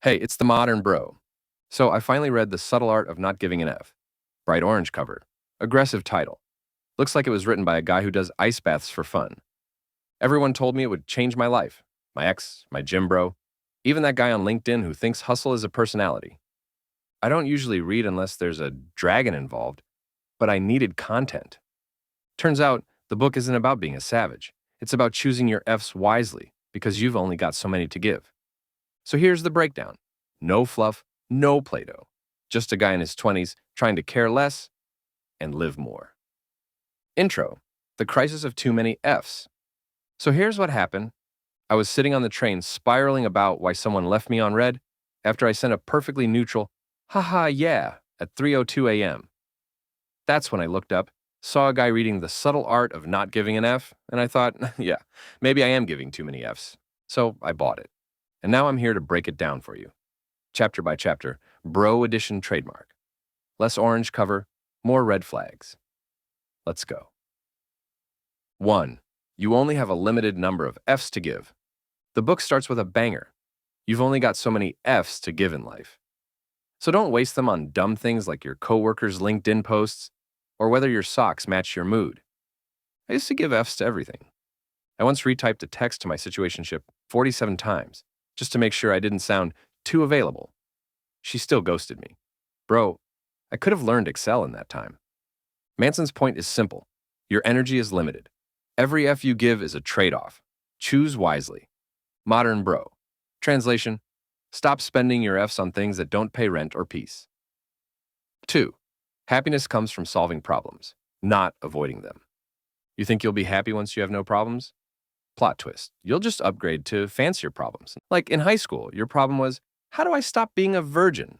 Hey, it's the modern bro. So I finally read The Subtle Art of Not Giving an F. Bright orange cover. Aggressive title. Looks like it was written by a guy who does ice baths for fun. Everyone told me it would change my life. My ex, my gym bro, even that guy on LinkedIn who thinks hustle is a personality. I don't usually read unless there's a dragon involved, but I needed content. Turns out, the book isn't about being a savage. It's about choosing your Fs wisely, because you've only got so many to give. So here's the breakdown. No fluff, no Play-Doh. Just a guy in his 20s trying to care less and live more. Intro. The crisis of too many Fs. So here's what happened. I was sitting on the train spiraling about why someone left me on red after I sent a perfectly neutral, haha, yeah, at 3:02 a.m. That's when I looked up, saw a guy reading The Subtle Art of Not Giving an F, and I thought, yeah, maybe I am giving too many Fs. So I bought it. And now I'm here to break it down for you. Chapter by chapter, Bro Edition trademark. Less orange cover, more red flags. Let's go. 1. You only have a limited number of Fs to give. The book starts with a banger. You've only got so many Fs to give in life. So don't waste them on dumb things like your coworkers' LinkedIn posts or whether your socks match your mood. I used to give Fs to everything. I once retyped a text to my situationship 47 times just to make sure I didn't sound too available. She still ghosted me. Bro, I could have learned Excel in that time. Manson's point is simple. Your energy is limited. Every F you give is a trade-off. Choose wisely. Modern bro. Translation: stop spending your Fs on things that don't pay rent or peace. 2. Happiness comes from solving problems, not avoiding them. You think you'll be happy once you have no problems? Plot twist. You'll just upgrade to fancier problems. Like in high school, your problem was, how do I stop being a virgin?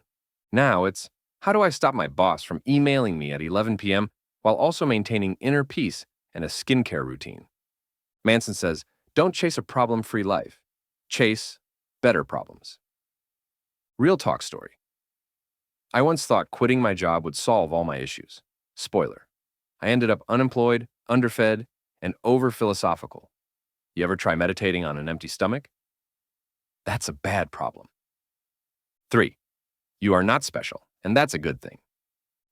Now it's, how do I stop my boss from emailing me at 11 p.m. while also maintaining inner peace and a skincare routine? Manson says, don't chase a problem-free life. Chase better problems. Real talk story. I once thought quitting my job would solve all my issues. Spoiler. I ended up unemployed, underfed, and over-philosophical. You ever try meditating on an empty stomach? That's a bad problem. 3. You are not special, and that's a good thing.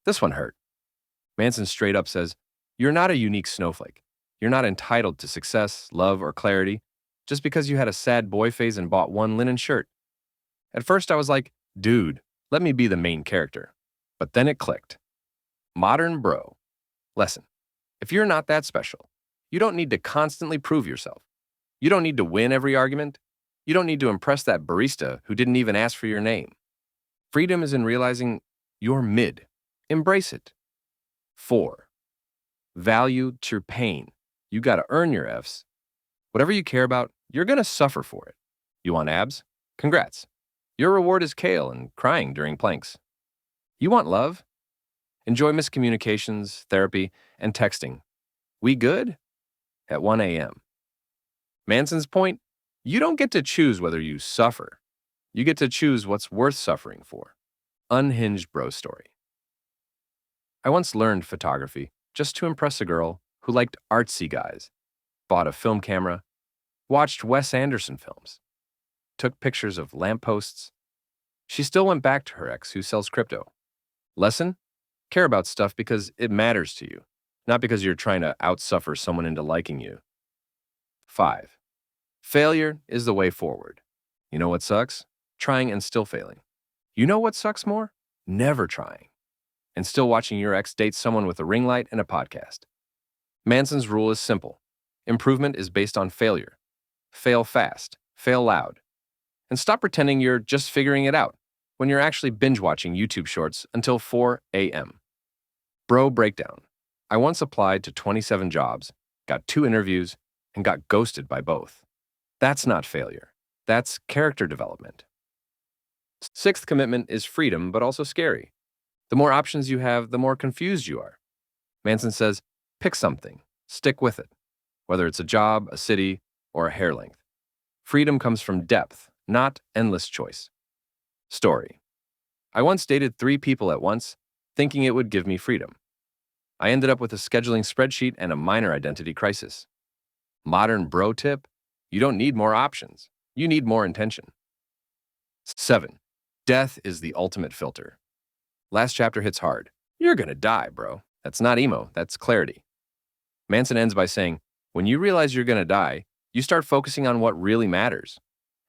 This one hurt. Manson straight up says, you're not a unique snowflake. You're not entitled to success, love, or clarity just because you had a sad boy phase and bought one linen shirt. At first I was like, dude, let me be the main character. But then it clicked. Modern bro. Lesson. If you're not that special, you don't need to constantly prove yourself. You don't need to win every argument. You don't need to impress that barista who didn't even ask for your name. Freedom is in realizing you're mid. Embrace it. 4. Value your pain. You gotta earn your Fs. Whatever you care about, you're gonna suffer for it. You want abs? Congrats. Your reward is kale and crying during planks. You want love? Enjoy miscommunications, therapy, and texting. We good? At 1 a.m. Manson's point, you don't get to choose whether you suffer. You get to choose what's worth suffering for. Unhinged bro story. I once learned photography just to impress a girl who liked artsy guys, bought a film camera, watched Wes Anderson films, took pictures of lampposts. She still went back to her ex who sells crypto. Lesson? Care about stuff because it matters to you, not because you're trying to outsuffer someone into liking you. 5. Failure is the way forward. You know what sucks? Trying and still failing. You know what sucks more? Never trying and still watching your ex date someone with a ring light and a podcast. Manson's rule is simple. Improvement is based on failure. Fail fast, fail loud, and stop pretending you're just figuring it out when you're actually binge-watching YouTube shorts until 4 a.m. Bro breakdown. I once applied to 27 jobs, got 2 interviews, and got ghosted by both. That's not failure. That's character development. 6th commitment is freedom, but also scary. The more options you have, the more confused you are. Manson says, pick something, stick with it, whether it's a job, a city, or a hair length. Freedom comes from depth, not endless choice. Story. I once dated 3 people at once, thinking it would give me freedom. I ended up with a scheduling spreadsheet and a minor identity crisis. Modern bro tip, you don't need more options. You need more intention. 7. Death is the ultimate filter. Last chapter hits hard. You're gonna die, bro. That's not emo, that's clarity. Manson ends by saying, when you realize you're gonna die, you start focusing on what really matters.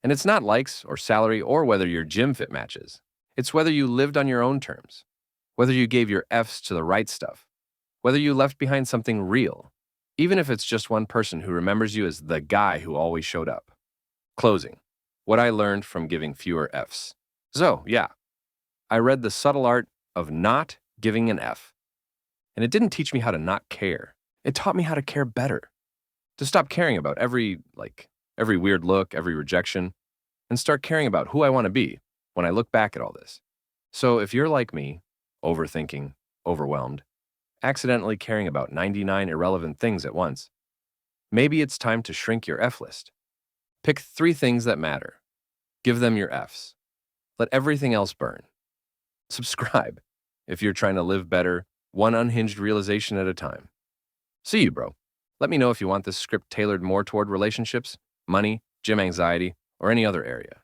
And it's not likes or salary or whether your gym fit matches. It's whether you lived on your own terms, whether you gave your F's to the right stuff, whether you left behind something real, even if it's just one person who remembers you as the guy who always showed up. Closing. What I learned from giving fewer F's. So, yeah, I read The Subtle Art of Not Giving an F. And it didn't teach me how to not care. It taught me how to care better. To stop caring about every weird look, every rejection, and start caring about who I want to be when I look back at all this. So if you're like me, overthinking, overwhelmed, accidentally caring about 99 irrelevant things at once, maybe it's time to shrink your F list. Pick 3 things that matter. Give them your Fs. Let everything else burn. Subscribe if you're trying to live better, one unhinged realization at a time. See you, bro. Let me know if you want this script tailored more toward relationships, money, gym anxiety, or any other area.